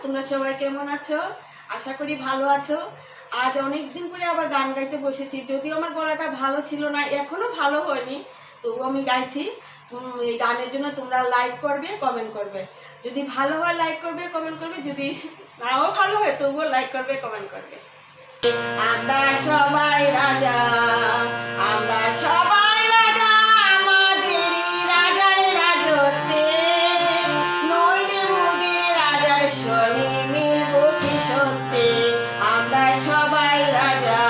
তোমরা সবাই কেমন আছো? আশা করি ভালো আছো। আজ অনেক দিন পরে আবার গান গাইতে বসেছি। যদিও আমার গলাটা ভালো ছিল না, এখনো ভালো হয়নি, তবু আমি গাইছি। এই গানের জন্য তোমরা লাইক করবে, কমেন্ট করবে। যদি ভালো হয় লাইক করবে, কমেন্ট করবে, যদি নাও ভালো হয় তবুও লাইক করবে, কমেন্ট করবে। আমরা সবাই রাজা, আমরা সবাই রাজা, আমাদেরই রাজার রাজত্বে। নইলে মোদের রাজার শনি মিলব কি সত্যে। আমরা সবাই রাজা,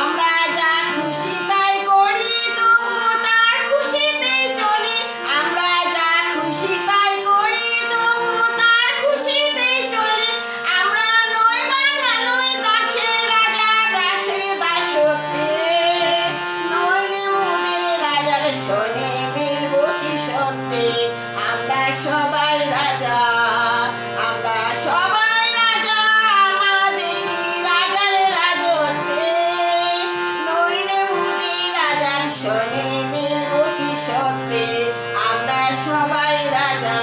আমরা যা খুশি তাই করি, তবু তার খুশিতেই চলি। আমরা যা খুশি তাই করি, তবু তার খুশিতেই চলি। আমরা নই বাঁধা, নই দাসের রাজা, দাসের দাসত্বে। নইলে মোদের রাজার শনি মিলব কি সত্যে। আমরা সবাই রাজা, আমরা সবাই রাজা, আমাদেরই রাজার রাজত্বে। নইলে মোদের রাজার শনি মিলব কি সত্যে। আমরা সবাই রাজা,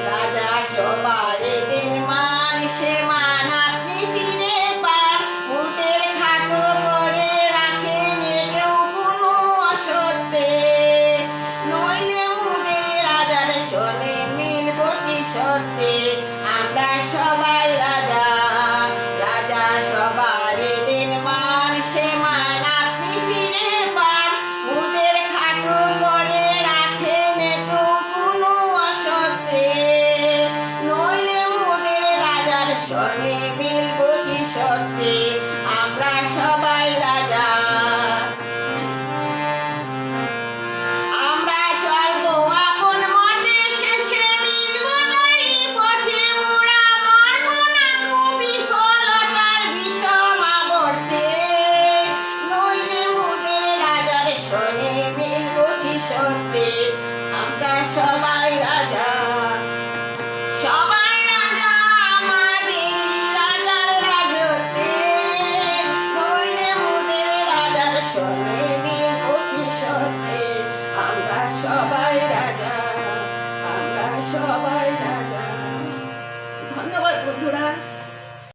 রাজা সবার দিন মান, সে মান আপনি ফিরে পান। মুটের খাটো করে রাখেন কেউ কোনো অসত্যে। নইলে মুটের রাজার শনি মিলব কি সত্যে। আমরা সবাই রাজা, রাজা সবার দিন মান, সে মান আপনি ফিরে পান। মুটের খাটো করে রাখেন কেউ কোনো অসত্যে। নইলে মোদের রাজার শনি মিলব কি সত্যে। আমরা সবাই রাজা, আমরা চলবো আপন মতে, শেষে মিলব তারই পথে। মোরা মরব না বিফলতার বিষম আবর্তে। নইলে মোদের রাজার শনি মিলব কি সত্যে। আমরা সবাই রাজা, সবাই রাজা, আমাদেরই রাজার রাজত্বে। নইলে মোদের রাজার শনি